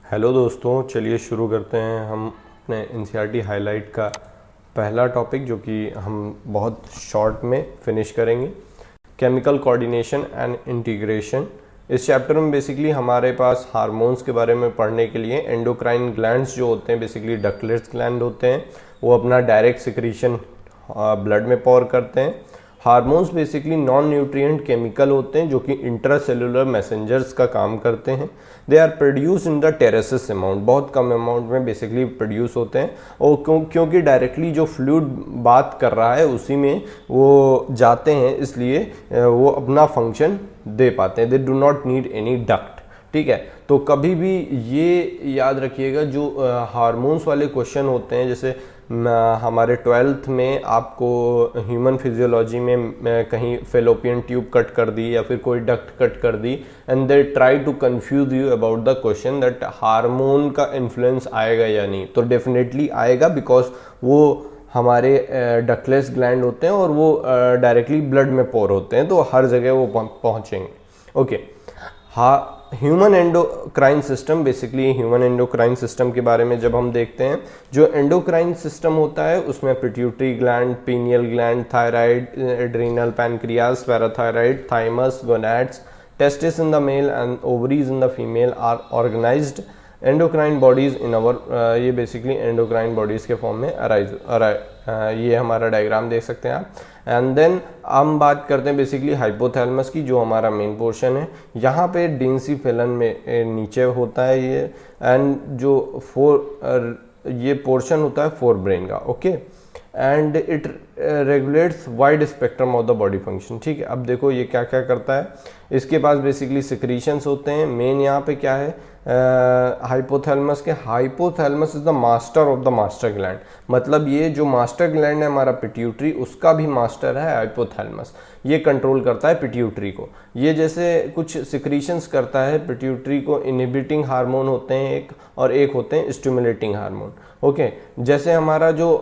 Hello दोस्तों, चलिए शुरू करते हैं हम अपने एनसीईआरटी हाईलाइट का पहला टॉपिक, जो कि हम बहुत शॉर्ट में फिनिश करेंगे। Chemical coordination and integration. इस चैप्टर में बेसिकली हमारे पास हार्मोन्स के बारे में पढ़ने के लिए एंडोक्राइन ग्लैंड्स जो होते हैं, बेसिकली डकलेट्स ग्लैंड होते हैं, वो अपना डायरेक्ट सिक्रीशन ब्लड में पॉर करते हैं। Hormones basically non nutrient chemical होते हैं जो कि इंट्रासेलुलर मैसेंजर्स का काम करते हैं। They are produce in the traces amount, बहुत कम अमाउंट में बेसिकली प्रोड्यूस होते हैं। और क्योंकि डायरेक्टली जो फ्लूइड बात कर रहा है उसी में वो जाते हैं, इसलिए वो अपना फंक्शन दे पाते हैं। They do not need any duct. ठीक है, तो कभी भी ये याद रखिएगा, जो हार्मोन्स वाले क्वेश्चन होते हैं, जैसे हमारे 12th में आपको ह्यूमन फिजियोलॉजी में कहीं फेलोपियन ट्यूब कट कर दी या फिर कोई डक्ट कट कर दी, and they try to confuse you about the question that hormone का इन्फ्लुएंस आएगा या नहीं। तो डेफिनेटली आएगा, बिकॉज वो हमारे डकलेस ग्लैंड होते हैं और वो डायरेक्टली ब्लड में पोर होते हैं, तो हर जगह वो पहुंचेंगे। ओके, हाँ, human endocrine system. Basically human endocrine system के बारे में जब हम देखते हैं, जो एंडोक्राइन सिस्टम होता है उसमें pituitary gland, pineal gland, thyroid, adrenal, pancreas, parathyroid, thymus, gonads, testis in the male and ovaries in the female are organized endocrine bodies in our. ये बेसिकली एंडोक्राइन बॉडीज के फॉर्म में ये हमारा diagram देख सकते हैं आप। एंड देन हम बात करते हैं बेसिकली हाइपोथैलेमस की, जो हमारा मेन पोर्शन है। यहाँ पे डेंसिफेलन में नीचे होता है ये, एंड जो ये पोर्शन होता है फोर ब्रेन का। Okay, and it regulates wide spectrum of the body function. ठीक है, अब देखो ये क्या क्या करता है। इसके पास बेसिकली सिक्रीशंस होते हैं। मेन यहाँ पे क्या है, हाइपोथैलेमस के, hypothalamus is the master of the master gland. मतलब ये जो मास्टर ग्लैंड है हमारा पिट्यूटरी, उसका भी मास्टर है हाइपोथैलेमस। ये कंट्रोल करता है पिट्यूटरी को। ये जैसे कुछ सिक्रीशंस करता है पिट्यूटरी को। इनहिबिटिंग हार्मोन होते हैं एक, और एक होते हैं स्टिमुलेटिंग हार्मोन। ओके, जैसे हमारा जो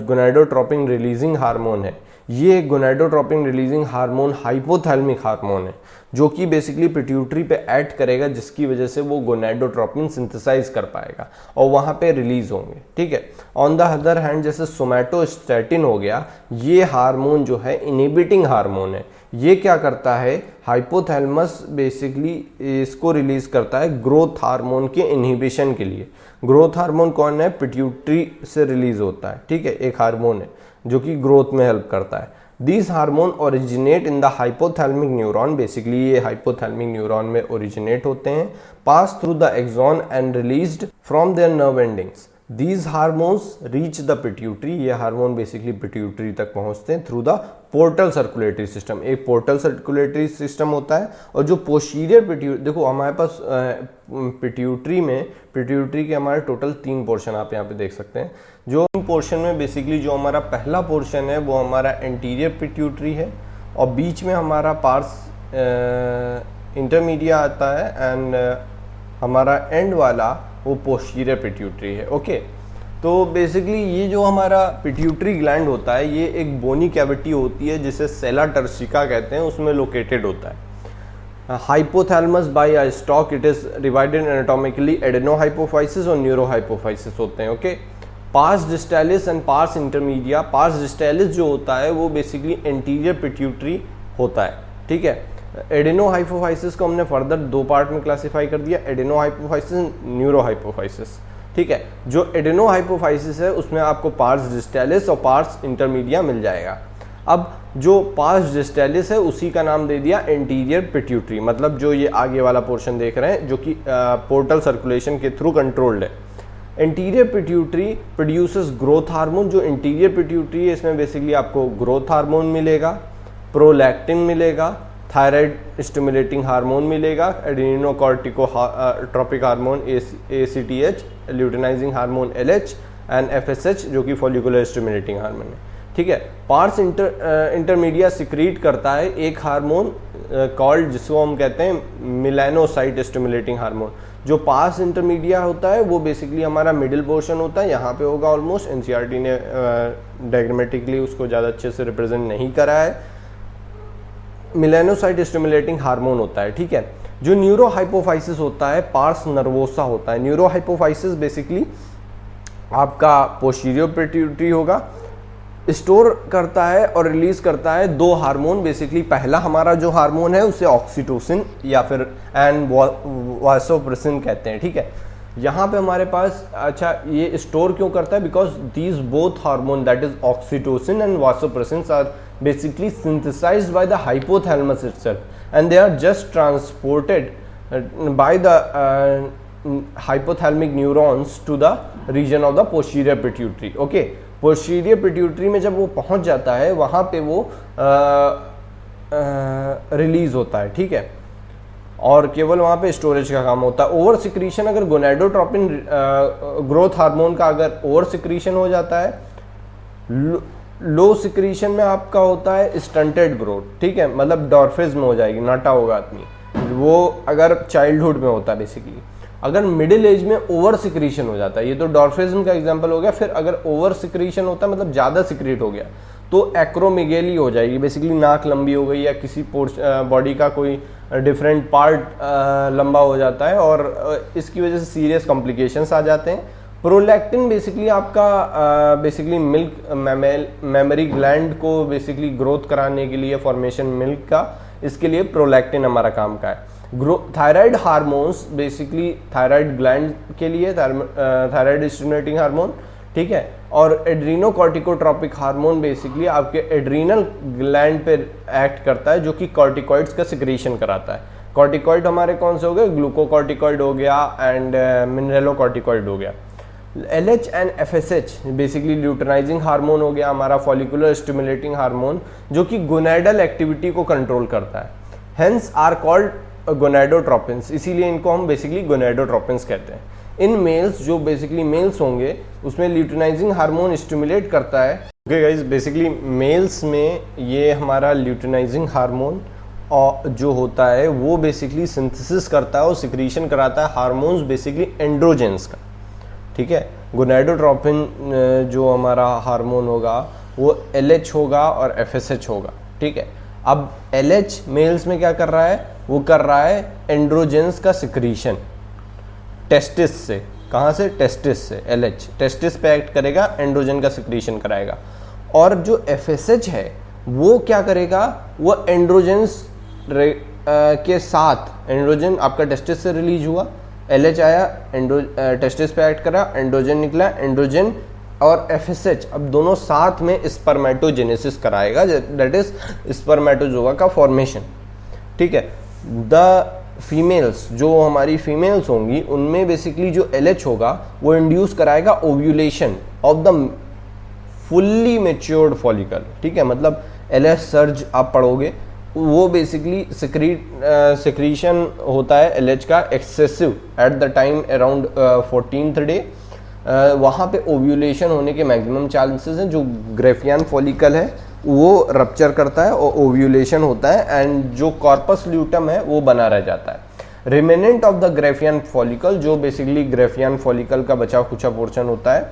गोनाडोट्रोपिन रिलीजिंग हार्मोन है, ये gonadotropin releasing hormone hypothalamic hormone है, जो कि बेसिकली पिट्यूटरी पे ऐड करेगा, जिसकी वजह से वो गोनाडोट्रोपिन सिंथेसाइज कर पाएगा और वहां पे रिलीज होंगे। ठीक है, ऑन द अदर हैंड जैसे सोमैटोस्टैटिन हो गया, ये हार्मोन जो है इनहिबिटिंग हार्मोन है। ये क्या करता है, हाइपोथैलेमस बेसिकली इसको रिलीज करता है ग्रोथ हार्मोन के इनहिबिशन के लिए। ग्रोथ हार्मोन कौन है, पिट्यूटरी से रिलीज होता है। ठीक है, एक हार्मोन है जो कि ग्रोथ में हेल्प करता है। These hormone originate in the hypothalamic neuron. Basically ये हाइपोथैलेमिक न्यूरॉन में ओरिजिनेट होते हैं, pass through the axon and released from their nerve endings. These hormones reach the pituitary. ये हार्मोन बेसिकली पिट्यूटरी तक पहुंचते हैं through the portal circulatory system. एक portal circulatory system होता है, और जो पोस्टीरियर पिट्यूटरी, देखो हमारे पास पिट्यूटरी में, पिट्यूटरी के हमारे टोटल 3 पोर्शन आप यहाँ पे देख सकते हैं। जो पोर्शन में बेसिकली जो हमारा पहला पोर्शन है वो हमारा एंटीरियर पिट्यूटरी है, और बीच में हमारा पार्स इंटरमीडिया आता है, एंड हमारा एंड वाला वो पोस्टीरियर पिट्यूटरी है। ओके, तो बेसिकली ये जो हमारा पिट्यूटरी ग्लैंड होता है, ये एक बोनी कैविटी होती है जिसे सेला टर्सिका कहते हैं, उसमें लोकेटेड होता है। Hypothalamus by a stalk, it is divided anatomically. Adenohypophysis और न्यूरोहाइपोफाइसिस होते हैं। Okay, pars distalis and pars intermedia. Pars distalis जो होता है वो बेसिकली एंटीरियर पिट्यूटरी होता है। ठीक है, एडेनोहाइपोफाइसिस को हमने फर्दर 2 पार्ट में क्लासिफाई कर दिया, एडेनोहाइपोफाइसिस, न्यूरोहाइपोफाइसिस। ठीक है, जो एडेनोहाइपोफाइसिस है उसमें आपको पार्स डिस्टालिस और पार्स इंटरमीडिया मिल जाएगा। अब जो पार्स डिस्टालिस है उसी का नाम दे दिया एंटीरियर पिट्यूटरी, मतलब जो ये आगे वाला पोर्शन देख रहे हैं, जो कि पोर्टल सर्कुलेशन के थ्रू कंट्रोल्ड है। Interior pituitary produces growth hormone. जो इंटीरियर पिट्यूटरी है इसमें बेसिकली आपको ग्रोथ हार्मोन मिलेगा, प्रोलैक्टिन मिलेगा, थायराइड स्टिमुलेटिंग हार्मोन मिलेगा, adrenocorticotropic hormone ACTH, luteinizing hormone LH, and FSH जो कि फॉलिकुलर स्टिमुलेटिंग हार्मोन है। ठीक है, पार्स इंटरमीडिया सिक्रीट करता है एक हार्मोन कॉल्ड, जिसको हम कहते हैं मिलानोसाइट स्टिमुलेटिंग हार्मोन। जो पार्स इंटरमीडिया होता है वो बेसिकली हमारा मिडिल पोर्शन होता है, यहाँ पे होगा ऑलमोस्ट। एनसीईआरटी ने डायग्रामेटिकली उसको ज़्यादा अच्छे से रिप्रेजेंट नहीं करा है। मिलानोसाइट स्टिमुलेटिंग हार्मोन होता है। ठीक है, जो न्यूरो हाइपोफाइसिस होता है पार्स नर्वोसा होता है। न्यूरो हाइपोफाइसिस बेसिकली आपका पोस्टीरियर पिट्यूटरी होगा, स्टोर करता है और रिलीज करता है दो हार्मोन। बेसिकली पहला हमारा जो हार्मोन है उसे ऑक्सीटोसिन या फिर एंड वासोप्रेसिन कहते हैं, ठीक है। यहाँ पे हमारे पास अच्छा ये स्टोर क्यों करता है, because these both hormone that is oxytocin and vasopressin are basically synthesized by the hypothalamus itself and they are just transported by the hypothalamic neurons to the region of the posterior pituitary. Okay, posterior pituitary में जब वो पहुंच जाता है वहाँ पे वो release होता है, ठीक है, और केवल वहाँ पे स्टोरेज का काम होता है। ओवर सिक्रीशन, अगर गोनेडोट्रोपिन ग्रोथ हार्मोन का अगर ओवर सिक्रीशन हो जाता है, लो सिक्रीशन में आपका होता है स्टंटेड ग्रोथ, ठीक है, मतलब डॉर्फिज्म हो जाएगी, नाटा होगा आदमी, वो अगर चाइल्डहुड में होता है बेसिकली। अगर मिडिल एज में ओवर सिक्रीशन हो जाता है, ये तो डॉर्फिज्म का एग्जांपल हो गया, फिर अगर ओवर सिक्रीशन होता है मतलब ज़्यादा सिक्रीट हो गया तो एक्रोमेगेली हो जाएगी, बेसिकली नाक लंबी हो गई या किसी बॉडी का कोई डिफरेंट पार्ट लंबा हो जाता है और इसकी वजह से सीरियस कॉम्प्लिकेशंस आ जाते हैं। प्रोलैक्टिन बेसिकली आपका बेसिकली मिल्क मेमरी ग्लैंड को बेसिकली ग्रोथ कराने के लिए, फॉर्मेशन मिल्क का, इसके लिए प्रोलैक्टिन हमारा काम का है। Thyroid hormones basically thyroid gland के लिए, थायराइड स्टिमुलेटिंग हार्मोन, ठीक है, और एड्रीनोकॉर्टिकोट्रोपिक हार्मोन बेसिकली आपके एड्रीनल ग्लैंड पे एक्ट करता है, जो कि कॉर्टिकॉइड्स का सिक्रीशन कराता है। कॉर्टिकॉइड हमारे कौन से हो गए, ग्लूकोकॉर्टिकॉइड हो गया एंड मिनरलोकॉर्टिकॉइड हो गया। LH and FSH basically luteinising hormone हो गया हमारा, फॉलिकुलर स्टिमुलेटिंग हार्मोन, जो कि गोनेडल एक्टिविटी को कंट्रोल करता है। हेंस आर कॉल्ड गोनेडोट्रोपिन्स, इसीलिए इनको हम बेसिकली गोनेडोट्रोपिन्स कहते हैं। इन मेल्स, जो बेसिकली मेल्स होंगे उसमें ल्यूटेनाइजिंग हार्मोन स्टिमुलेट करता है। ओके गाइस, बेसिकली मेल्स में ये हमारा ल्यूटेनाइजिंग हार्मोन जो होता है वो बेसिकली सिंथेसिस करता है और सिक्रीशन कराता है हार्मोन्स बेसिकली एंड्रोजेंस का, ठीक है। गोनेडोट्रोपिन जो हमारा हार्मोन होगा वो LH होगा और FSH होगा, ठीक है। अब LH मेल्स में क्या कर रहा है, वो कर रहा है एंड्रोजेंस का सिक्रीशन टेस्टिस से। कहाँ से, टेस्टिस से। LH टेस्टिस पे एक्ट करेगा, एंड्रोजन का सिक्रीशन कराएगा। और जो FSH है वो क्या करेगा, वो एंड्रोजेंस के साथ, एंड्रोजन आपका टेस्टिस से रिलीज हुआ, LH आया, टेस्टिस पे एक्ट करा, एंड्रोजन निकला, एंड्रोजन और FSH अब दोनों साथ में स्पर्मेटोजेनेसिस कराएगा, दैट इज स्पर्मेटोजोआ का फॉर्मेशन, ठीक है। द फीमेल्स, जो हमारी फीमेल्स होंगी उनमें बेसिकली जो LH होगा वो इंड्यूस कराएगा ovulation of the fully matured follicle, ठीक है। मतलब LH सर्ज आप पढ़ोगे, वो बेसिकली सिक्रीशन होता है LH का excessive eight the time around 14th day. वहाँ पे ओव्यूलेशन होने के मैक्सिमम चांसेस हैं। जो ग्रेफियन फॉलिकल है वो रप्चर करता है और ओव्यूलेशन होता है एंड जो कॉर्पस ल्यूटम है वो बना रह जाता है। Remnant of the Graafian follicle, जो बेसिकली ग्रेफियन फॉलिकल का बचा खुचा पोर्शन होता है,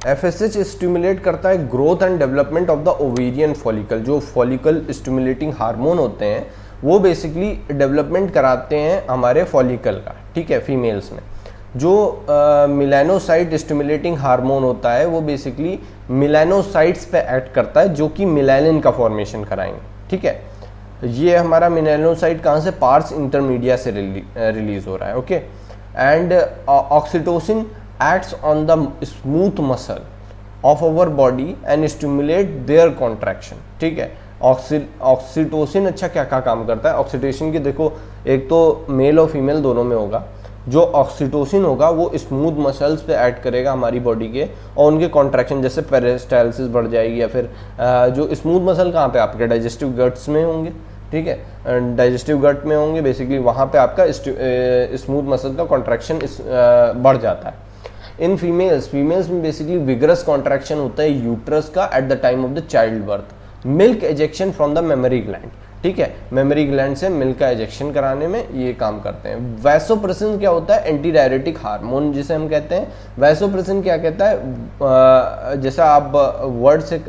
FSH स्टिमुलेट करता है growth and development of the ovarian follicle. जो फॉलिकल स्टिमुलेटिंग हार्मोन होते हैं वो बेसिकली डेवलपमेंट कराते हैं हमारे फॉलिकल का, ठीक है, फीमेल्स में। जो मिलानोसाइट स्टिमुलेटिंग हार्मोन होता है वो बेसिकली मिलानोसाइट्स पे एक्ट करता है, जो कि मिलानिन का फॉर्मेशन कराएंगे, ठीक है। ये हमारा मिलानोसाइट कहाँ से, पार्स इंटरमीडिया से रिलीज हो रहा है, okay. And oxytocin acts on the smooth muscle of our body and stimulate their contraction, ठीक है। ऑक्सीटोसिन अच्छा क्या क्या काम करता है, ऑक्सीटोसिन की देखो, एक तो मेल और फीमेल दोनों में होगा। जो ऑक्सीटोसिन होगा वो स्मूथ मसल्स पे ऐड करेगा हमारी बॉडी के, और उनके कॉन्ट्रैक्शन जैसे पेरिस्टालसिस बढ़ जाएगी, या फिर जो स्मूथ मसल कहाँ पे, आपके डाइजेस्टिव गट्स में होंगे, ठीक है, डाइजेस्टिव गट में होंगे, बेसिकली वहाँ पे आपका स्मूथ मसल का कॉन्ट्रैक्शन बढ़ जाता है। इन फीमेल्स में बेसिकली विगरस कॉन्ट्रैक्शन होता है यूट्रस का at the time of the child birth. Milk ejection from the mammary gland, ठीक है, मेमोरी ग्लैंड से मिल्क का एजेक्शन कराने में ये काम करते हैं। वैसोप्रेसिन क्या होता है? एंटी डायरेटिक हार्मोन जिसे हम कहते हैं। वैसोप्रेसिन क्या कहता है? जैसा आप वर्ड से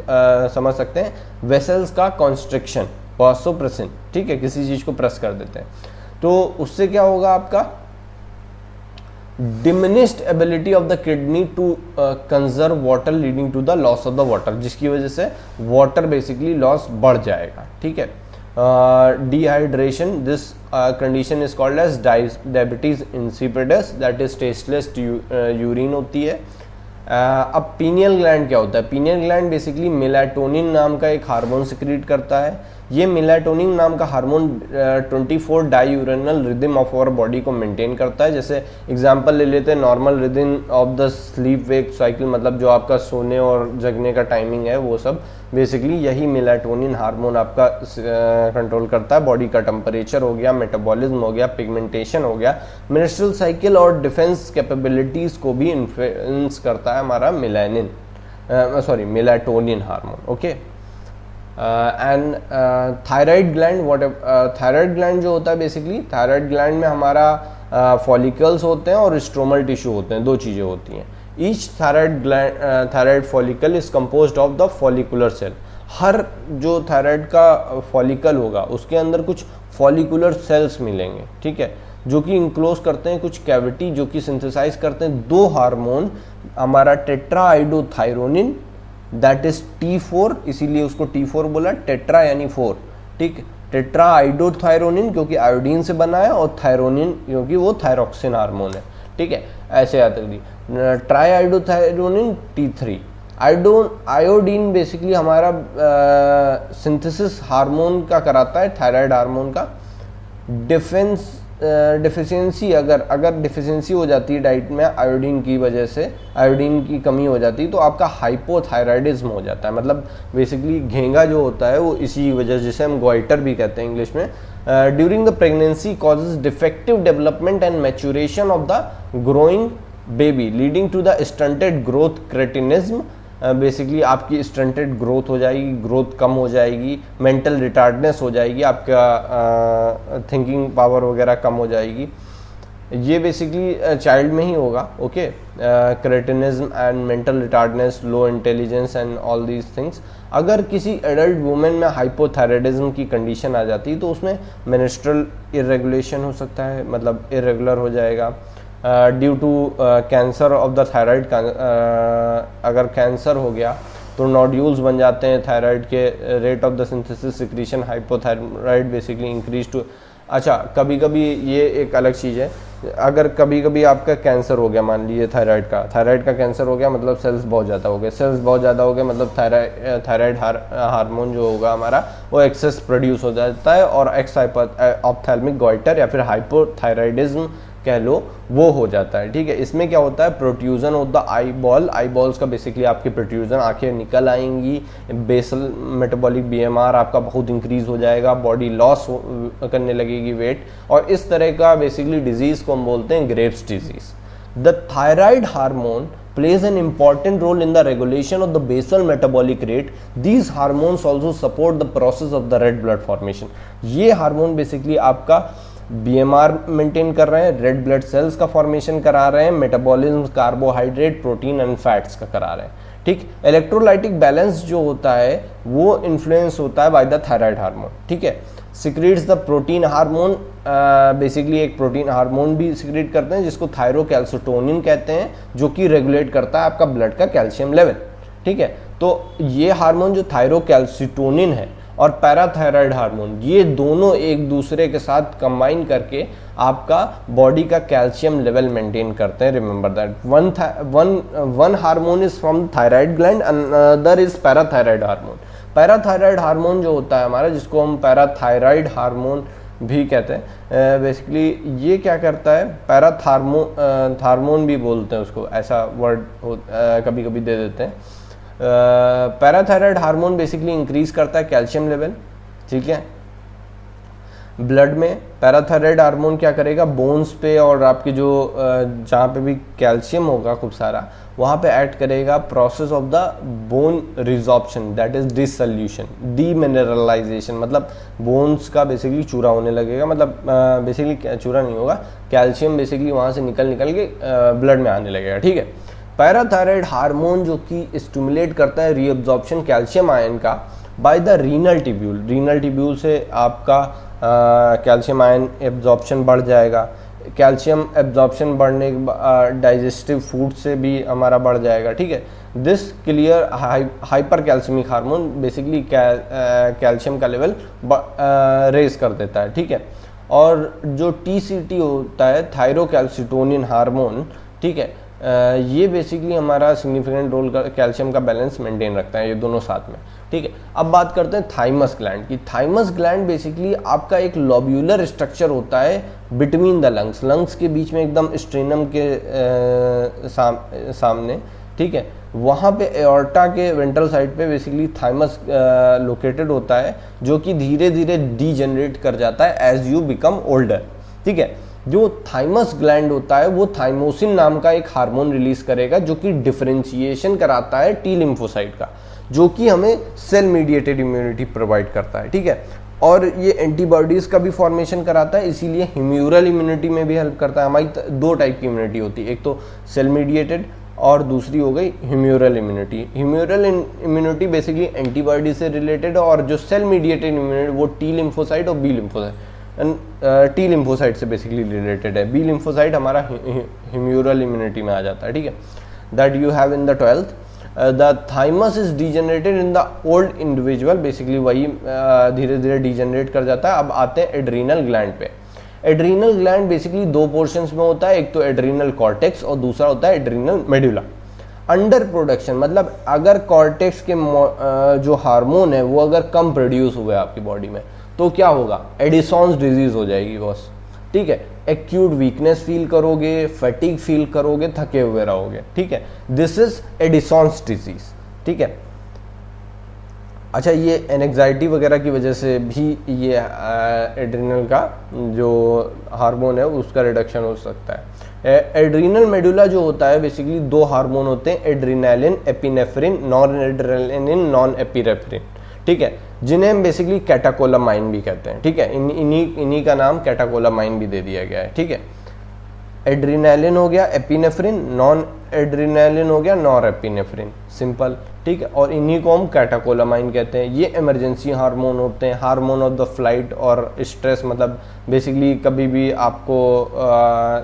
समझ सकते हैं, वेसल्स का कॉन्स्ट्रिक्शन, वैसोप्रेसिन, ठीक है, किसी चीज को प्रेस कर देते हैं तो उससे क्या होगा? आपका diminished ability of the kidney to conserve water leading to the loss of the water, जिसकी वजह से वाटर बेसिकली लॉस बढ़ जाएगा, ठीक है। Dehydration, this condition is called as diabetes insipidus, that is tasteless urine होती है। अब पीनियल ग्लैंड क्या होता है? पीनियल ग्लैंड बेसिकली मेलाटोनिन नाम का एक हार्मोन सिक्रीट करता है। ये मेलाटोनिन नाम का hormone 24 diurnal rhythm of our body को मेंटेन करता है। जैसे एग्जांपल ले लेते हैं, normal rhythm of the sleep wake cycle, मतलब जो आपका सोने और जगने का टाइमिंग है वो सब बेसिकली यही मेलाटोनिन हार्मोन आपका कंट्रोल करता है। बॉडी का टेम्परेचर हो गया, मेटाबॉलिज्म हो गया, पिगमेंटेशन हो गया, मेंस्ट्रुअल साइकिल और डिफेंस कैपेबिलिटीज को भी इन्फ्लुएंस करता है हमारा melatonin hormone, okay. And thyroid gland, thyroid gland जो होता है बेसिकली, थायराइड ग्लैंड में हमारा फॉलिकल्स होते हैं और स्ट्रोमल टिश्यू होते हैं, दो चीज़ें होती हैं। Each thyroid follicle is composed of the follicular cell. हर जो थायराइड का फॉलिकल होगा उसके अंदर कुछ फॉलिकुलर सेल्स मिलेंगे, ठीक है, जो कि इंक्लोज करते हैं कुछ कैविटी, जो कि सिंथेसाइज करते हैं दो हार्मोन, हमारा टेट्राआइडोथायरोनिन दैट इज T4, इसीलिए उसको T4 बोला, टेट्रा यानी 4, ठीक। टेट्राआइडोथायरोनिन क्योंकि आयोडीन से बना है, और थायरोनिन क्योंकि वो थायरोक्सिन हार्मोन है, ठीक है, ऐसे याद रखिए। Triiodothyronine T3। आयोडीन बेसिकली हमारा सिंथेसिस हार्मोन का कराता है, थायराइड हार्मोन का। डिफिशियंसी, अगर डिफिशियंसी हो जाती है डाइट में आयोडीन की वजह से, आयोडीन की कमी हो जाती है तो आपका हाइपोथायराइडिज्म हो जाता है। मतलब बेसिकली घेंगा जो होता है वो इसी वजह, जिसे हम गोइटर भी कहते हैं इंग्लिश में। During the pregnancy causes defective development and maturation of the growing baby leading to the stunted growth cretinism. Basically आपकी स्टंटेड ग्रोथ हो जाएगी, ग्रोथ कम हो जाएगी, मेंटल रिटार्डनेस हो जाएगी, आपका थिंकिंग पावर वगैरह कम हो जाएगी। ये बेसिकली चाइल्ड में ही होगा, okay. Cretinism and mental retardness, low intelligence and all these things. अगर किसी एडल्ट वुमेन में हाइपोथायराइडिज्म की कंडीशन आ जाती है तो उसमें मेंस्ट्रुअल इरेगुलेशन हो सकता है, मतलब इरेगुलर हो जाएगा। Due to cancer of the thyroid, अगर कैंसर हो गया तो नोड्यूल्स बन जाते हैं थायराइड के। Rate of the synthesis secretion hypothyroid basically increase to. अच्छा, कभी कभी ये एक अलग चीज़ है, अगर कभी कभी आपका कैंसर हो गया, मान लीजिए थायराइड का कैंसर हो गया, मतलब सेल्स बहुत ज़्यादा हो गए, मतलब थायराइड हार्मोन जो होगा हमारा वो एक्सेस प्रोड्यूस हो जाता है, और एक्स ऑप्थेल्मिक गॉइटर या फिर हाइपोथायराइडिज्म कह लो वो हो जाता है, ठीक है। इसमें क्या होता है? प्रोट्यूजन ऑफ द आई बॉल्स का बेसिकली आपकी प्रोट्यूजन, आंखें निकल आएंगी, बेसल मेटाबॉलिक BMR आपका बहुत इंक्रीज हो जाएगा, बॉडी लॉस करने लगेगी वेट, और इस तरह का बेसिकली डिजीज को हम बोलते हैं Graves disease. The thyroid hormone plays an important role in the regulation of the basal metabolic rate. These hormones also support the process of the red blood formation. ये hormone basically आपका BMR maintain कर रहे हैं, red blood cells का formation करा रहे हैं, metabolism, carbohydrate, protein and fats का करा रहे हैं, ठीक। इलेक्ट्रोलाइटिक बैलेंस जो होता है वो इन्फ्लुएंस होता है बाय द थायराइड हार्मोन, ठीक है। Secretes the protein hormone, basically एक प्रोटीन हार्मोन भी सिक्रीट करते हैं जिसको थायरोकैल्सिटोनिन कहते हैं, जो कि रेगुलेट करता है आपका ब्लड का कैल्शियम लेवल, ठीक है। तो ये हार्मोन जो थायरोकैल्सिटोनिन है और पैराथायराइड हार्मोन, ये दोनों एक दूसरे के साथ कंबाइन करके आपका बॉडी का कैल्शियम लेवल मेंटेन करते हैं। Remember that one hormone is from thyroid gland, another is parathyroid hormone. Parathyroid hormone जो होता है हमारा, जिसको हम पैराथायराइड हार्मोन भी कहते हैं, बेसिकली ये क्या करता है, पैराथार्मोन भी बोलते हैं उसको, ऐसा वर्ड कभी कभी दे देते हैं। पैराथायराइड हार्मोन बेसिकली इंक्रीज करता है कैल्शियम लेवल, ठीक है, ब्लड में। पैराथायराइड हार्मोन क्या करेगा, बोन्स पे और आपके जो जहाँ पे भी कैल्शियम होगा खूब सारा, वहाँ पे एक्ट करेगा process of the bone resorption, that is dissolution, demineralisation, मतलब बोन्स का बेसिकली चूरा होने लगेगा, मतलब बेसिकली चूरा नहीं होगा, कैल्शियम बेसिकली वहाँ से निकल के ब्लड में आने लगेगा, ठीक है। पैराथायराइड हार्मोन जो कि स्टिमुलेट करता है रीअब्जॉर्प्शन कैल्शियम आयन का by the renal tubule, renal tubule से आपका कैल्शियम आयन एब्जॉर्प्शन बढ़ जाएगा, कैल्शियम एब्जॉर्प्शन बढ़ने के डाइजेस्टिव फूड से भी हमारा बढ़ जाएगा, ठीक है। This clear hyper calcemic hormone basically calcium का लेवल रेज कर देता है, ठीक है। और जो TCT होता है थायरोकैल्सिटोनिन हार्मोन, ठीक है, ये बेसिकली हमारा सिग्निफिकेंट रोल कैल्शियम का बैलेंस मेंटेन रखता है, ये दोनों साथ में, ठीक है। अब बात करते हैं थाइमस ग्लैंड की। थाइमस ग्लैंड बेसिकली आपका एक लोब्यूलर स्ट्रक्चर होता है बिटवीन द लंग्स, लंग्स के बीच में एकदम स्ट्रेनम के सामने, ठीक है। वहाँ पे एओर्टा के वेंट्रल साइड पे बेसिकली थाइमस लोकेटेड होता है, जो कि धीरे धीरे डीजनरेट कर जाता है एज यू बिकम ओल्डर, ठीक है। जो थाइमस ग्लैंड होता है वो थाइमोसिन नाम का एक हार्मोन रिलीज करेगा, जो कि डिफरेंशिएशन कराता है टी लिम्फोसाइट का, जो कि हमें सेल मीडिएटेड इम्यूनिटी प्रोवाइड करता है, ठीक है। और ये एंटीबॉडीज का भी फॉर्मेशन कराता है, इसीलिए ह्यूमरल इम्यूनिटी में भी हेल्प करता है। हमारी दो टाइप की इम्यूनिटी होती है, एक तो सेल मीडिएटेड और दूसरी हो गई humoral immunity. Humoral immunity basically antibody से रिलेटेड है, और जो सेल मीडिएटेड इम्यूनिटी वो टी लिम्फोसाइट और बी लिम्फोसाइट, टी लिम्फोसाइट से बेसिकली रिलेटेड है। बी लिम्फोसाइट हमारा ह्यूमरल इम्यूनिटी में आ जाता है, ठीक है। That you have in the 12th। The thymus is degenerated in the old individual, basically वही धीरे धीरे डिजेनरेट कर जाता है। अब आते हैं एड्रीनल ग्लैंड पे। एड्रीनल ग्लैंड बेसिकली दो पोर्शंस में होता है, एक तो एड्रीनल कॉर्टेक्स और दूसरा होता है एड्रीनल मेडुला। अंडर प्रोडक्शन मतलब अगर कॉर्टेक्स के जो हार्मोन है वो अगर कम प्रोड्यूस हुए आपकी बॉडी में तो क्या होगा, एडिसन्स डिजीज हो जाएगी बॉस, ठीक है। एक्यूट वीकनेस फील करोगे, फैटिग फील करोगे, थके हुए रहोगे, ठीक है। दिस इज एडिसन्स डिजीज, ठीक है। अच्छा, ये एनेक्साइटी वगैरह की वजह से भी ये एड्रीनल का जो हार्मोन है उसका रिडक्शन हो सकता है। एड्रीनल मेडुला जो होता है बेसिकली दो हार्मोन होते हैं, adrenaline epinephrine, non adrenaline non epinephrine, ठीक है, जिन्हें हम बेसिकली कैटाकोलामाइन भी कहते हैं, ठीक है। इन्हीं का नाम कैटाकोलामाइन भी दे दिया गया है, ठीक है। एड्रीनैलिन हो गया एपिनेफ्रिन, नॉन एड्रीनैलिन हो गया नॉर एपिनेफ्रिन, सिंपल, ठीक है। और इन्हीं को हम कैटाकोलामाइन कहते हैं। ये इमरजेंसी हार्मोन होते हैं, हार्मोन ऑफ द फ्लाइट और स्ट्रेस, मतलब बेसिकली कभी भी आपको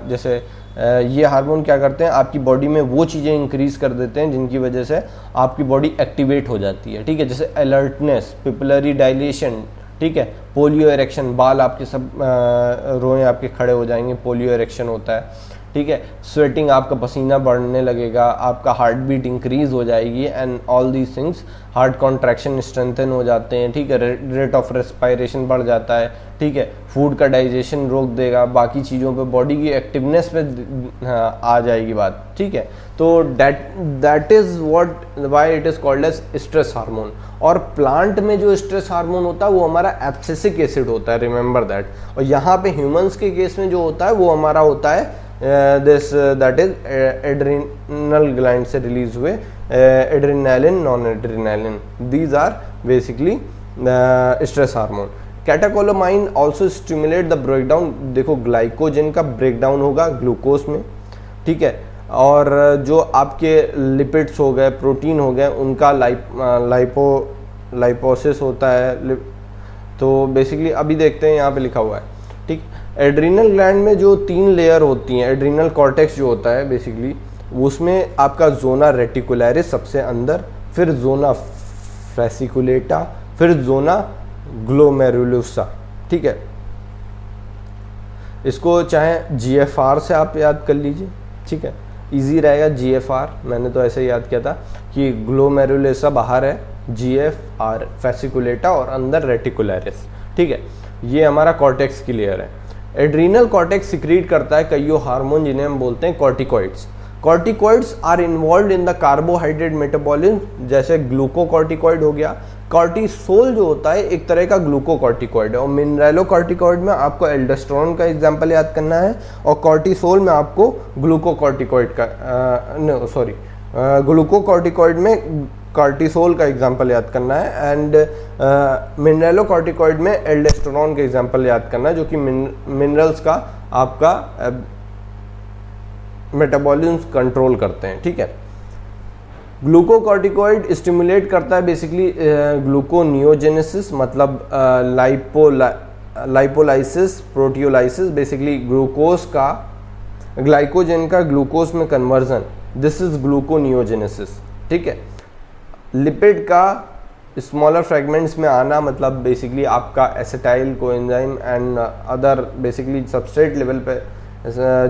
जैसे ये हार्मोन क्या करते हैं, आपकी बॉडी में वो चीज़ें इंक्रीज कर देते हैं जिनकी वजह से आपकी बॉडी एक्टिवेट हो जाती है, ठीक है। जैसे अलर्टनेस, पिपलरी डायलेशन, ठीक है, पोलियो इरेक्शन, बाल आपके सब रोएं आपके खड़े हो जाएंगे, पोलियो इरेक्शन होता है, ठीक है। स्वेटिंग, आपका पसीना बढ़ने लगेगा, आपका हार्ट बीट इंक्रीज हो जाएगी and all these things, heart contraction strengthen हो जाते हैं, ठीक है। रेट ऑफ रेस्पायरेशन बढ़ जाता है, ठीक है। फूड का डाइजेशन रोक देगा, बाकी चीज़ों पे, बॉडी की एक्टिवनेस पे आ जाएगी बात, ठीक है। तो that is what why it is called as stress hormone. और प्लांट में जो स्ट्रेस हार्मोन होता है वो हमारा एब्सिसिक एसिड होता है, रिमेंबर दैट। और यहाँ पे ह्यूमंस के केस में जो होता है वो हमारा होता है दैट इज एड्रीनल ग्लैंड से रिलीज हुए adrenaline, non adrenaline, these are basically stress hormone. Catecholamine also stimulate the breakdown, देखो ग्लाइकोजन का ब्रेकडाउन होगा ग्लूकोज में, ठीक है। और जो आपके लिपिड्स हो गए, प्रोटीन हो गए, उनका लाइपोसिस होता है। तो बेसिकली अभी देखते हैं यहाँ पे लिखा हुआ है, ठीक। एड्रीनल ग्लैंड में जो 3 लेयर होती हैं, एड्रीनल कॉर्टेक्स जो होता है बेसिकली उसमें आपका जोना रेटिकुलरिस सबसे अंदर, फिर जोना फैसिकुलेटा, फिर जोना ग्लोमेरुलोसा, ठीक है। इसको चाहे GFR से आप याद कर लीजिए, ठीक है, इजी रहेगा। GFR मैंने तो ऐसे याद किया था कि ग्लोमेरुलोसा बाहर है, GFR फैसिकुलेटा और अंदर रेटिकुलरिस, ठीक है। ये हमारा कॉर्टेक्स की लेयर है। एड्रीनल कॉर्टेक्स सिक्रीट करता है कईयों हार्मोन जिन्हें हम बोलते हैं corticoids. Corticoids are involve in the carbohydrate metabolism, जैसे ग्लूकोकॉर्टिकॉइड हो गया। कॉर्टिसोल जो होता है एक तरह का ग्लूकोकॉर्टिकॉइड है, और मिनरलोकॉर्टिकॉइड में आपको एल्डोस्टेरोन का एग्जांपल याद करना है, और कॉर्टिसोल में आपको ग्लूकोकॉर्टिकॉइड का ग्लूकोकॉर्टिकॉइड में कार्टिसोल का एग्जांपल याद करना है एंड मिनरलोकॉर्टिकॉइड में एल्डोस्टेरोन का एग्जांपल याद करना है, जो कि मिनरल्स का आपका मेटाबॉलिज्म कंट्रोल करते हैं। ठीक है, ग्लूकोकॉर्टिकॉइड स्टिमुलेट करता है बेसिकली ग्लूकोनियोजेनेसिस, मतलब लाइपोलाइसिस, प्रोटियोलाइसिस, बेसिकली ग्लूकोज का ग्लाइकोजन का ग्लूकोज में कन्वर्जन, दिस इज ग्लूकोनियोजेनेसिस। ठीक है, लिपिड का स्मॉलर फ्रेगमेंट्स में आना, मतलब बेसिकली आपका acetyl coenzyme and other basically substrate level पे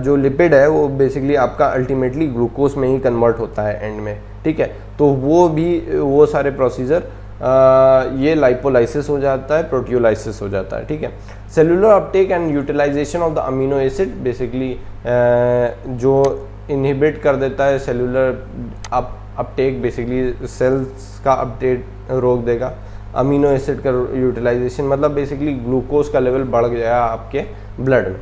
जो लिपिड है वो बेसिकली आपका अल्टीमेटली ग्लूकोज में ही कन्वर्ट होता है एंड में। ठीक है, तो वो सारे प्रोसीजर ये लाइपोलाइसिस हो जाता है, प्रोटियोलाइसिस हो जाता है। ठीक है, cellular uptake and utilization of the amino acid, basically जो इनहिबिट कर देता है सेलुलर अपटेक, बेसिकली सेल्स का अपडेट रोक देगा। अमीनो एसिड का यूटिलाइजेशन मतलब बेसिकली ग्लूकोज का लेवल बढ़ गया आपके ब्लड में।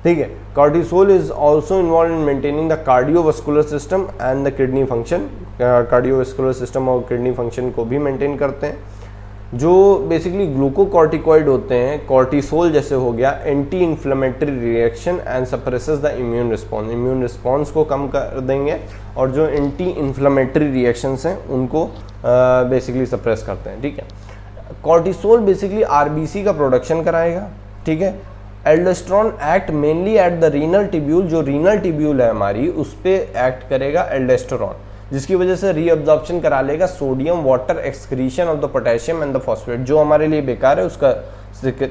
ठीक है, cortisol is also involve in maintaining the cardiovascular system and the kidney function, cardiovascular system और किडनी फंक्शन को भी मेंटेन करते हैं। जो बेसिकली ग्लूकोकॉर्टिकॉइड होते हैं, कॉर्टिसोल जैसे हो गया, anti inflammatory reaction and suppresses the immune response, immune response को कम कर देंगे और जो एंटी इन्फ्लेमेटरी रिएक्शंस हैं उनको बेसिकली सप्रेस करते हैं। ठीक है, कॉर्टिसोल बेसिकली आरबीसी का प्रोडक्शन कराएगा। ठीक है, aldosterone act mainly at the renal tubule, जो रीनल टिब्यूल है हमारी उस पर एक्ट करेगा एल्डोस्टेरोन, जिसकी वजह से रीअब्जॉर्प्शन करा लेगा sodium water excretion of the potassium and the phosphate, जो हमारे लिए बेकार है उसका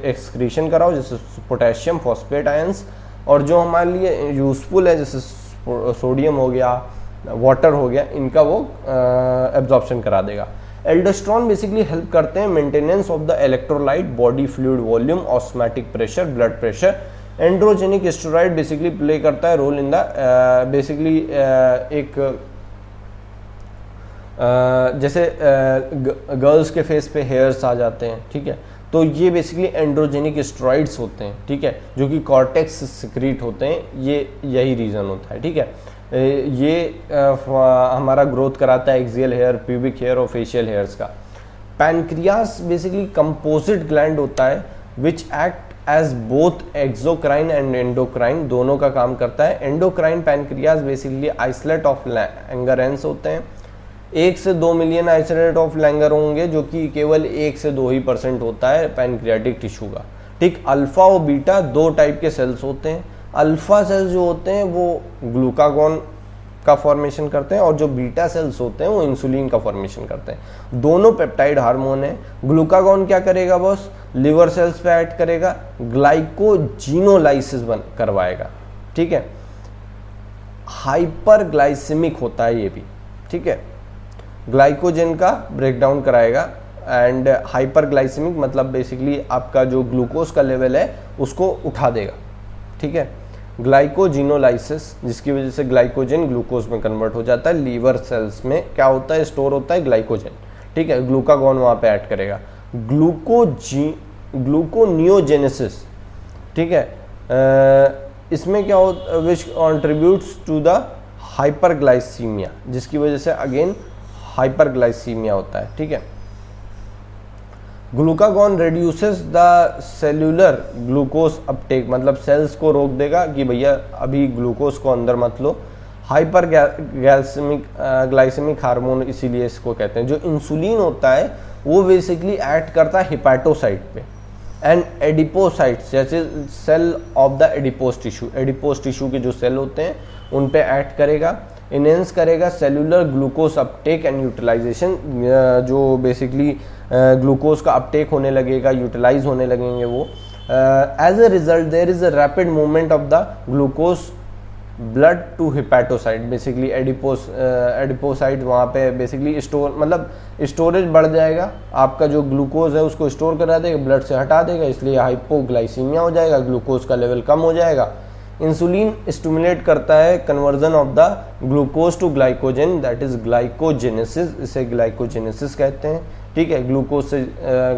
एक्सक्रीशन कराओ, जैसे पोटेशियम फॉस्फेट आयंस, और जो हमारे लिए यूजफुल है जैसे सोडियम हो गया, वाटर हो गया, इनका वो एब्जॉर्प्शन करा देगा। एल्डोस्टेरोन बेसिकली हेल्प करते हैं maintenance of the electrolyte, body fluid volume, osmotic pressure, blood pressure. Androgenic steroid basically play करता है रोल इन द बेसिकली एक जैसे गर्ल्स के फेस पे हेयर्स आ जाते हैं। ठीक है, तो ये बेसिकली एंड्रोजेनिक स्टेरॉइड्स होते हैं। ठीक है, जो कि कॉर्टेक्स सिक्रीट होते हैं, ये यही रीज़न होता है। ठीक है, ये हमारा ग्रोथ कराता है एक्सियल हेयर, प्यूबिक हेयर और फेशियल हेयर्स का। पैनक्रियास बेसिकली कंपोजिट ग्लैंड होता है which act as both exocrine and endocrine, दोनों का काम करता है। Endocrine pancreas basically isolate of Langerhans होते हैं, 1 से 2 मिलियन आइसोलेट ऑफ लैंगर होंगे, जो कि केवल 1 से 2 ही % होता है पैनक्रियाटिक टिश्यू का। ठीक, अल्फा और बीटा 2 टाइप के सेल्स होते हैं। अल्फा सेल्स जो होते हैं वो ग्लूकागॉन का फॉर्मेशन करते हैं और जो बीटा सेल्स होते हैं वो इंसुलिन का फॉर्मेशन करते हैं। दोनों पेप्टाइड हार्मोन है। ग्लूकागॉन क्या करेगा बॉस, लिवर सेल्स पे एक्ट करेगा, ग्लाइकोजिनोलाइसिस करवाएगा। ठीक है, हाइपरग्लाइसेमिक होता है ये भी। ठीक है, ग्लाइकोजन का ब्रेकडाउन कराएगा एंड हाइपरग्लाइसेमिक मतलब बेसिकली आपका जो ग्लूकोज का लेवल है उसको उठा देगा। ठीक है, ग्लाइकोजिनोलाइसिस, जिसकी वजह से ग्लाइकोजन ग्लूकोज में कन्वर्ट हो जाता है। लीवर सेल्स में क्या होता है, स्टोर होता है ग्लाइकोजन। ठीक है, ग्लूकागॉन वहाँ पे ऐड करेगा। ग्लूकोनियोजेनेसिस। ठीक है, इसमें क्या होता, which contributes to the hyperglycemia, जिसकी वजह से अगेन हाइपरग्लाइसीमिया होता है। ठीक है, glucagon reduces the cellular glucose uptake, मतलब सेल्स को रोक देगा कि भैया अभी ग्लूकोज को अंदर मत लो। हाइपर ग्लाइसेमिक हार्मोन इसीलिए इसको कहते हैं। जो इंसुलिन होता है वो बेसिकली एक्ट करता है हिपैटोसाइट पे एंड एडिपोसाइट्स, जैसे cell of the adipose tissue, adipose tissue के जो सेल होते हैं उन पे एक्ट करेगा, इनहेंस करेगा cellular glucose uptake and utilization, जो बेसिकली ग्लूकोज का अपटेक होने लगेगा, यूटिलाइज होने लगेंगे वो। As a result there is a rapid movement of the glucose blood to hepatocyte, basically adipocyte वहाँ पे बेसिकली स्टोर, मतलब स्टोरेज बढ़ जाएगा, आपका जो ग्लूकोज है उसको स्टोर करा देगा, ब्लड से हटा देगा, इसलिए हाइपोग्लाइसीमिया हो जाएगा, ग्लूकोज का लेवल कम हो जाएगा। इंसुलिन स्टिमुलेट करता है conversion of the glucose to glycogen, that is glycogenesis, इसे ग्लाइकोजेनेसिस कहते हैं। ठीक है, ग्लूकोज से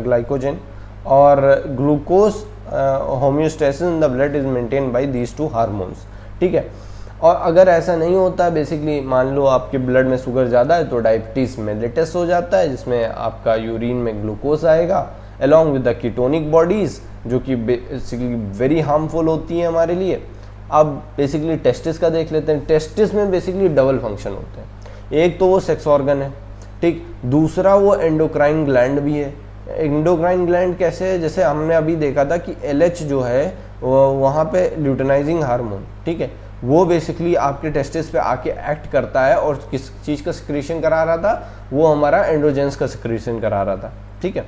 ग्लाइकोजन, और glucose homeostasis in the blood is maintain by these 2 hormones. ठीक है, और अगर ऐसा नहीं होता है, बेसिकली मान लो आपके ब्लड में शुगर ज़्यादा है तो डायबिटीज़ मेलिटस हो जाता है, जिसमें आपका यूरिन में ग्लूकोज आएगा along with the ketonic bodies, जो कि बेसिकली वेरी हार्मफुल होती हैं हमारे लिए। अब बेसिकली टेस्टिस का देख लेते हैं। टेस्टिस में बेसिकली डबल फंक्शन होते हैं, एक तो वो सेक्स ऑर्गन है, ठीक, दूसरा वो एंडोक्राइन ग्लैंड भी है। एंडोक्राइन ग्लैंड कैसे है, जैसे हमने अभी देखा था कि LH जो है वहाँ पे ल्यूटेनाइजिंग हार्मोन, ठीक है, वो बेसिकली आपके टेस्टिस पे आके एक्ट करता है और किस चीज़ का सिक्रीशन करा रहा था, वो हमारा एंड्रोजेंस का सिक्रीशन करा रहा था, ठीक है।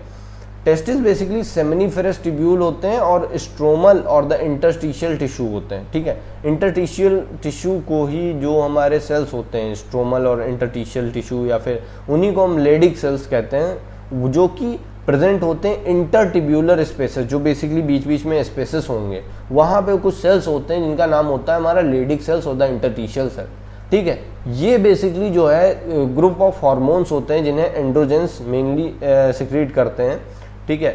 टेस्टिस बेसिकली सेमिनिफेरस ट्यूब्यूल होते हैं और स्ट्रोमल और द इंटरस्टिशियल टिश्यू होते हैं, ठीक है। इंटरस्टिशियल टिश्यू को ही जो हमारे सेल्स होते हैं, स्ट्रोमल और इंटरस्टिशियल टिश्यू, या फिर उन्हीं को हम लेडिक सेल्स कहते हैं, जो कि प्रेजेंट होते हैं इंटरटिब्यूलर स्पेसेस, जो बेसिकली बीच बीच में स्पेसेस होंगे, वहाँ पे कुछ सेल्स होते हैं जिनका नाम होता है हमारा लेडिक सेल्स और द इंटरस्टिशियल सेल, ठीक है। ये बेसिकली जो है ग्रुप ऑफ हार्मोन्स होते हैं जिन्हें एंड्रोजेंस मेनली सिक्रीट करते हैं, ठीक है।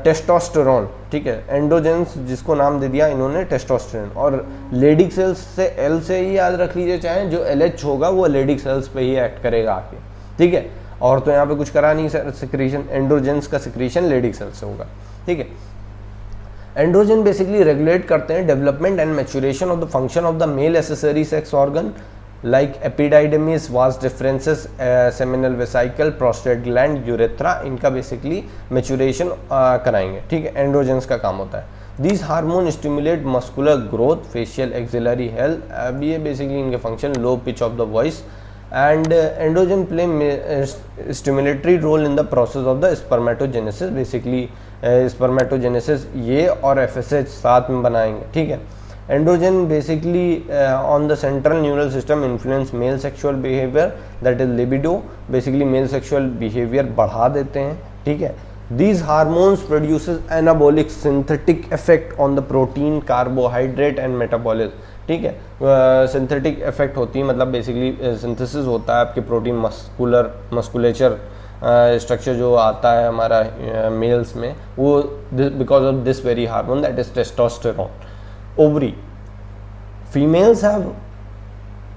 टेस्टोस्टेरोन, ठीक है, एंड्रोजेंस जिसको नाम दे दिया इन्होंने टेस्टोस्टेरोन, और लेडिक सेल्स से L से ही याद रख लीजिए, चाहे जो LH होगा वो लेडिक सेल्स पे ही एक्ट करेगा आके, ठीक है। और तो यहाँ पे कुछ करा नहीं सिक्रीशन, एंड्रोजेंस का सिक्रीशन लेडिक सेल्स से होगा, ठीक है। एंड्रोजन बेसिकली रेगुलेट करते हैं development and maturation of the function of the male accessory sex organ like epididymis, vas deferens, seminal vesicle, prostate gland, urethra, इनका बेसिकली मैच्योरेशन कराएंगे, ठीक है। एंड्रोजेंस का काम होता है। These hormone stimulate muscular growth, facial axillary health, अब ये बेसिकली इनके function, low pitch of the voice, and androgen play stimulatory role in the process of the spermatogenesis, basically spermatogenesis ये और FSH साथ में बनाएंगे, ठीक है। Androgen basically on the central neural system influence male sexual behaviour, that is libido, basically male sexual behaviour बढ़ा देते हैं, ठीक है। These hormones produces anabolic synthetic effect on the protein, carbohydrate and metabolism, ठीक है। सिंथेटिक इफेक्ट होती है, मतलब बेसिकली सिंथेसिस होता है आपके प्रोटीन, मस्कुलेचर स्ट्रक्चर जो आता है हमारा मेल्स में, वो because of this very hormone that is testosterone. Ovary, females have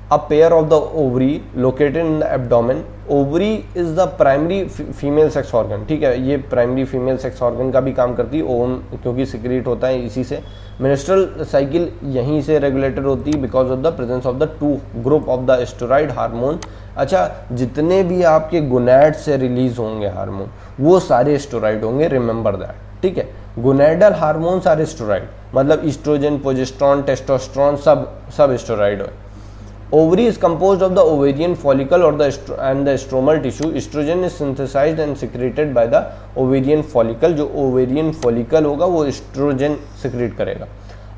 a pair of the ovary located in the abdomen. Ovary is the primary female sex organ, ठीक है, ये primary female sex organ का भी काम करती है, ovum क्योंकि secrete होता है इसी से। मेंस्ट्रुअल साइकिल यहीं से रेगुलेटेड होती है because of the presence of the two group of the steroid hormone. अच्छा, जितने भी आपके गोनैड से रिलीज होंगे हार्मोन वो सारे स्टेरॉइड होंगे, रिमेंबर दैट, ठीक है। गोनैडल हार्मोन्स आर स्टेरॉइड, मतलब ईस्ट्रोजन, प्रोजेस्टेरोन, टेस्टोस्टेरोन सब स्टेरॉइड है। Ovary is composed of the ovarian follicle or and the stromal tissue. Estrogen is synthesized and secreted by the ovarian follicle. जो ovarian follicle होगा वो estrogen secrete करेगा।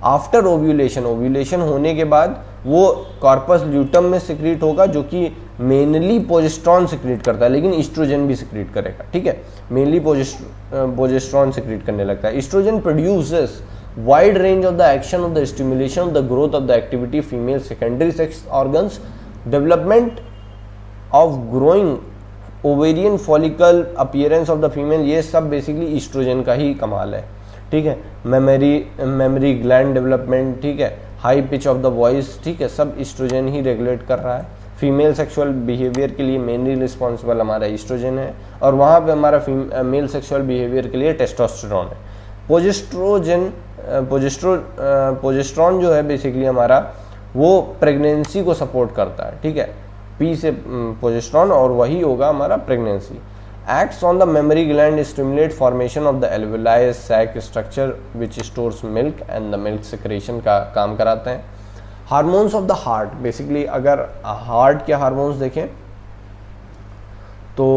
After ovulation, ovulation होने के बाद वो corpus luteum में secrete होगा, जो कि mainly progesterone secrete करता है, लेकिन estrogen भी secrete करेगा, ठीक है। mainly progesterone secrete करने लगता है। Estrogen produces wide range of the action of the stimulation of the growth of the activity female secondary sex organs, development of growing ovarian follicle, appearance of the female, ये सब basically oestrogen का ही कमाल है, ठीक है। Memory gland development, ठीक है, high pitch of the voice, ठीक है, सब ईस्ट्रोजन ही रेगुलेट कर रहा है। फीमेल सेक्सुअल बिहेवियर के लिए मेनली रिस्पॉन्सिबल हमारा ईस्ट्रोजन है, और वहाँ पे हमारा मेल सेक्सुअल बिहेवियर के लिए टेस्टोस्टेरोन है। प्रोजेस्टेरोन जो है बेसिकली हमारा वो प्रेगनेंसी को सपोर्ट करता है, ठीक है। पी से प्रोजेस्टेरोन और वही होगा हमारा pregnancy. Acts on the memory gland, stimulate formation of the alveoli sac structure which stores milk and the milk secretion का काम कराते हैं। Hormones of the heart, basically अगर हार्ट के हार्मोन्स देखें तो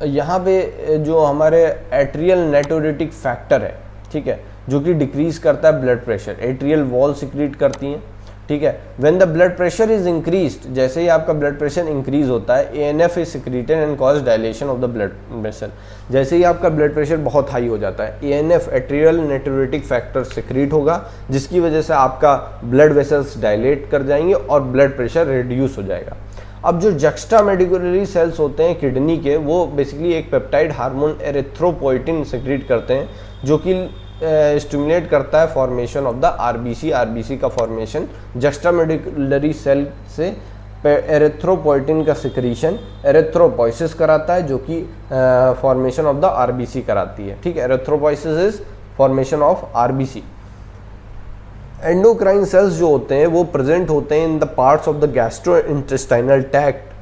यहाँ पे जो हमारे एट्रियल नेटोरेटिक फैक्टर है, ठीक है, जो कि डिक्रीज करता है blood pressure, atrial wall secrete करती हैं, ठीक है। When the blood pressure is increased, जैसे ही आपका ब्लड प्रेशर इंक्रीज होता है, ANF is secreted and cause dilation of the blood pressure. जैसे ही आपका ब्लड प्रेशर बहुत हाई हो जाता है, ANF एट्रियल नेटोरेटिक फैक्टर सिक्रीट होगा, जिसकी वजह से आपका ब्लड वेसल्स डायलेट कर जाएंगे और ब्लड प्रेशर रिड्यूस हो जाएगा। अब जो जक्स्टा मेडिकुलरी सेल्स होते हैं किडनी के, वो बेसिकली एक पेप्टाइड हार्मोन एरिथ्रोपोइटिन सिक्रीट करते हैं, जो कि स्टिमुलेट करता है formation of the RBC, RBC का फॉर्मेशन, जस्टामेडुलरी सेल से एरिथ्रोपोइटिन का सिक्रीशन एरिथ्रोपोइसिस कराता है, जो कि फॉर्मेशन ऑफ द आरबीसी कराती है। ठीक है, erythropoiesis is formation of RBC. Endocrine cells जो होते हैं वो प्रेजेंट होते हैं in the parts of the gastrointestinal tract.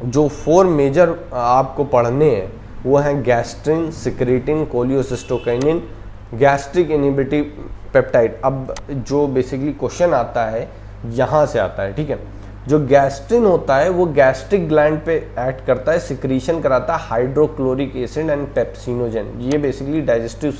जो 4 मेजर आपको पढ़ने हैं वो हैं gastrin, secretin, cholecystokinin, gastric inhibitive peptide. अब जो बेसिकली क्वेश्चन आता है यहाँ से आता है। ठीक है, जो गैस्ट्रिन होता है वो गैस्ट्रिक ग्लैंड पे एक्ट करता है, सिक्रीशन कराता है हाइड्रोक्लोरिक एसिड एंड पेप्सिनोजन। ये बेसिकली डाइजेस्टिव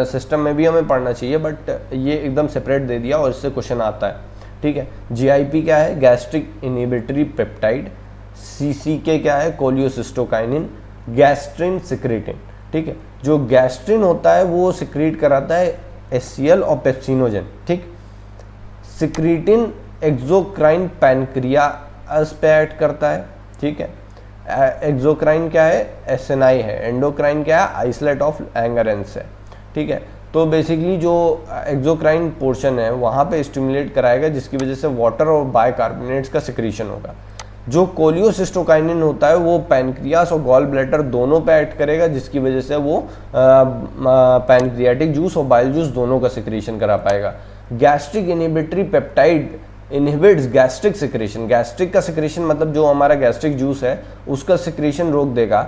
सिस्टम में भी हमें पढ़ना चाहिए, बट ये एकदम सेपरेट दे दिया और इससे क्वेश्चन आता है। ठीक है, जीआईपी क्या है? Gastric inhibitory peptide. सीसीके क्या है? कोलियोसिस्टोकाइनिन। Gastrin, secretin. ठीक है, जो गैस्ट्रिन होता है वो सिक्रीट कराता है एचसीएल और पेप्सिनोजन। ठीक, सिक्रेटिन एक्सोक्राइन पैनक्रियास पे एक्ट करता है। ठीक है, एक्सोक्राइन क्या है? एसएनआई है। एंडोक्राइन क्या है? आइसोलेट ऑफ लैंगरेंस है। ठीक है, तो बेसिकली जो एक्सोक्राइन पोर्शन है वहाँ पे स्टिमुलेट कराएगा, जिसकी वजह से वाटर और बाइकार्बोनेट्स का सिक्रीशन होगा। जो कोलियोसिस्टोकाइनिन होता है वो पैनक्रियास और गॉल ब्लैडर दोनों पे एक्ट करेगा, जिसकी वजह से वो पैनक्रियाटिक जूस और बाइल जूस दोनों का सिक्रीशन करा पाएगा। Gastric inhibitory peptide inhibits gastric secretion. Gastric का सिक्रेशन मतलब जो हमारा गैस्ट्रिक जूस है उसका सिक्रेशन रोक देगा।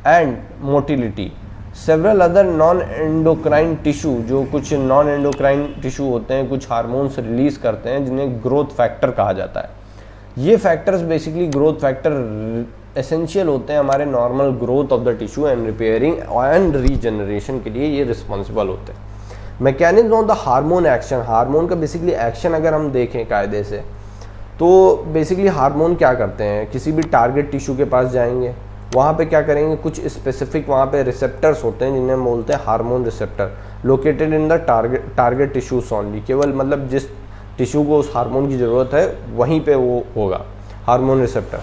And motility. Several other non endocrine tissue, जो कुछ नॉन एंडोक्राइन टिश्यू होते हैं, कुछ हार्मोन्स रिलीज करते हैं जिन्हें ग्रोथ फैक्टर कहा जाता है। ये factors basically growth factor essential होते हैं हमारे normal growth of the tissue and repairing and regeneration के लिए ये रिस्पॉन्सिबल होते हैं। Mechanism of the hormone action. Hormone का बेसिकली एक्शन अगर हम देखें कायदे से, तो बेसिकली हार्मोन क्या करते हैं? किसी भी टारगेट टिश्यू के पास जाएंगे, वहाँ पे क्या करेंगे? कुछ स्पेसिफिक वहाँ पे रिसेप्टर्स होते हैं जिन्हें हम बोलते हैं hormone receptor, located in the target tissues only. केवल मतलब जिस टिश्यू को उस हार्मोन की ज़रूरत है वहीं पे वो होगा हार्मोन रिसेप्टर।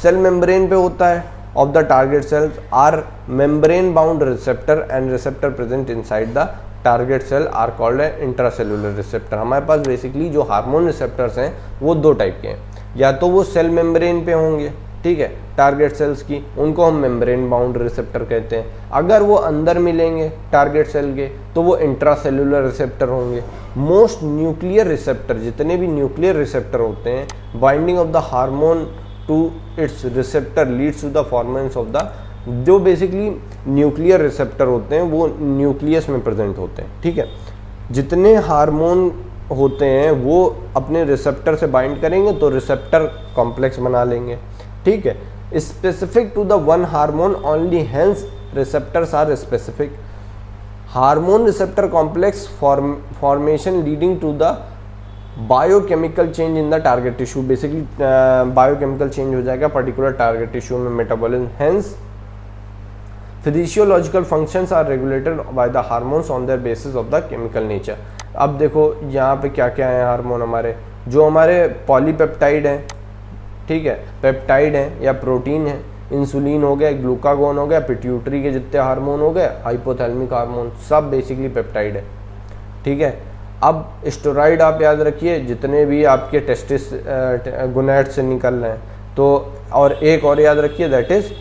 सेल मेम्ब्रेन पे होता है of the target cells are membrane bound receptor and receptor present inside the target cell are called intracellular receptor. हमारे पास बेसिकली जो हार्मोन रिसेप्टर्स हैं वो 2 टाइप के हैं, या तो वो सेल मेम्ब्रेन पे होंगे, ठीक है, टारगेट सेल्स की, उनको हम मेम्ब्रेन बाउंड रिसेप्टर कहते हैं। अगर वो अंदर मिलेंगे टारगेट सेल के तो वो इंट्रासेलुलर रिसेप्टर होंगे। मोस्ट न्यूक्लियर रिसेप्टर, जितने भी न्यूक्लियर रिसेप्टर होते हैं, binding of the hormone to its receptor leads to the formation of the, जो बेसिकली न्यूक्लियर रिसेप्टर होते हैं वो न्यूक्लियस में प्रेजेंट होते हैं। ठीक है, जितने हार्मोन होते हैं वो अपने रिसेप्टर से बाइंड करेंगे तो रिसेप्टर कॉम्प्लेक्स बना लेंगे। ठीक है, specific to the one hormone only, hence receptors are specific. Hormone receptor complex formation leading to the biochemical change in the target tissue. Basically biochemical change हो जाएगा पर्टिकुलर टारगेट टिश्यू में, metabolism. Hence physiological functions are regulated by the hormones on their basis of the chemical nature. अब देखो यहाँ पे क्या क्या है हार्मोन हमारे, जो हमारे पॉलीपेप्टाइड हैं, ठीक है, पेप्टाइड हैं या प्रोटीन है, इंसुलिन हो गया, ग्लूकागोन हो गया, पिट्यूटरी के जितने हार्मोन हो गए, हाइपोथैलेमिक हार्मोन, सब बेसिकली पेप्टाइड है। ठीक है, अब स्टेरॉइड आप याद रखिए, जितने भी आपके टेस्टिस गोनैड से निकल रहे हैं, तो और एक और याद रखिए दैट इज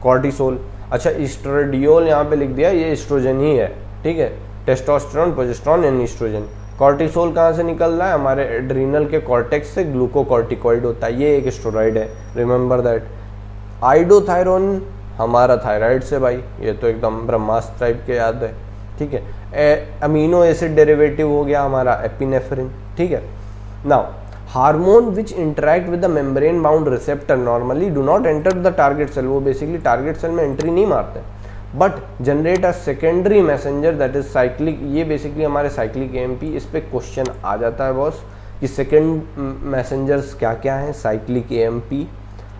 कॉर्टिसोल। अच्छा, एस्ट्राडियोल यहाँ पे लिख दिया, ये एस्ट्रोजन ही है। ठीक है, testosterone, progesterone and estrogen. Cortisol कहाँ से निकल रहा है? हमारे एड्रीनल के कॉर्टेक्स से ग्लूकोकॉर्टिकॉइड होता है, ये एक स्टेरॉइड है, रिमेंबर दैट। आइडोथायरोन हमारा थायराइड से, भाई ये तो एकदम ब्रह्मास्त्र टाइप के याद है। ठीक है, अमीनो एसिड डेरिवेटिव हो गया हमारा एपिनेफ्रिन। ठीक है, now hormone which interact with the membrane bound receptor normally do not enter the target cell. वो बेसिकली टारगेट सेल में एंट्री नहीं मारते, but generate a secondary messenger that is cyclic. ये बेसिकली हमारे साइक्लिक एएमपी, इस पे question आ जाता है बॉस कि सेकेंड मैसेंजर्स क्या क्या हैं? Cyclic AMP,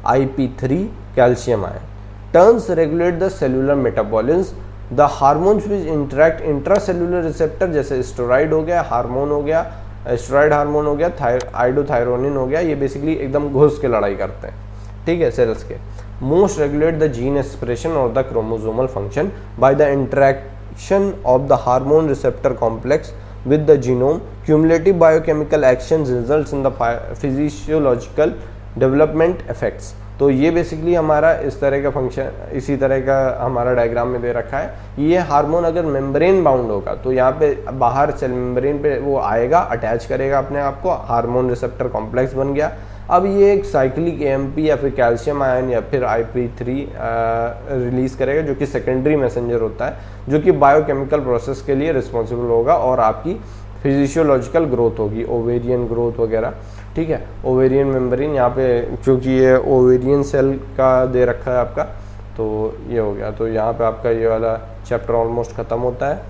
IP3, calcium ion. Turns regulate the cellular metabolism. The hormones which interact intracellular receptor, जैसे स्टेरॉइड हो गया, हार्मोन हो गया, स्टेरॉइड हार्मोन हो गया, आइडोथायरोनिन हो गया, ये बेसिकली एकदम घुस के लड़ाई करते हैं। ठीक है, सेल्स के। most regulate the gene expression or the chromosomal function by the interaction of the hormone receptor complex with the genome. Cumulative biochemical actions results in the physiological development effects. तो ये बेसिकली हमारा इस तरह का function, इसी तरह का हमारा डायग्राम में दे रखा है. ये हार्मोन अगर मेम्ब्रेन बाउंड होगा तो यहाँ पे बाहर सेल मेम्ब्रेन पे वो आएगा, अटैच करेगा अपने आप को, हार्मोन रिसेप्टर कॉम्प्लेक्स बन गया. अब ये एक साइक्लिक एएमपी या फिर कैल्शियम आयन या फिर IP3 रिलीज करेगा, जो कि सेकेंडरी मैसेंजर होता है, जो कि बायोकेमिकल प्रोसेस के लिए रिस्पॉन्सिबल होगा और आपकी फिजिशियोलॉजिकल ग्रोथ होगी, ओवेरियन ग्रोथ वगैरह. ठीक है, ओवेरियन मेम्ब्रेन यहाँ पे क्योंकि ये ओवेरियन सेल का दे रखा है आपका, तो ये हो गया. तो यहाँ पे आपका ये वाला चैप्टर ऑलमोस्ट ख़त्म होता है.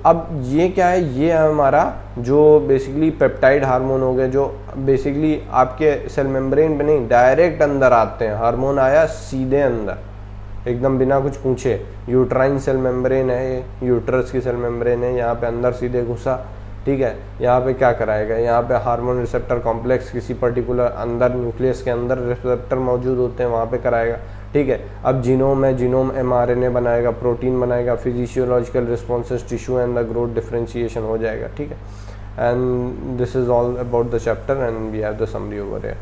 अब ये क्या है, ये है हमारा जो बेसिकली पेप्टाइड हार्मोन हो गए, जो बेसिकली आपके सेल मेम्ब्रेन पे नहीं डायरेक्ट अंदर आते हैं. हार्मोन आया सीधे अंदर एकदम बिना कुछ पूछे. यूट्राइन सेल मेम्ब्रेन है, ये यूट्रस की सेल मेम्ब्रेन है, यहाँ पे अंदर सीधे घुसा. ठीक है, यहाँ पे क्या कराएगा, यहाँ पे हार्मोन रिसेप्टर कॉम्प्लेक्स किसी पर्टिकुलर अंदर न्यूक्लियस के अंदर रिसेप्टर मौजूद होते हैं, वहाँ पे कराएगा. ठीक है, अब जीनोम है, जीनोम mRNA बनाएगा, प्रोटीन बनाएगा, physiological responses, tissue and the growth differentiation हो जाएगा. ठीक है, and this is all about the chapter and we have the summary over here.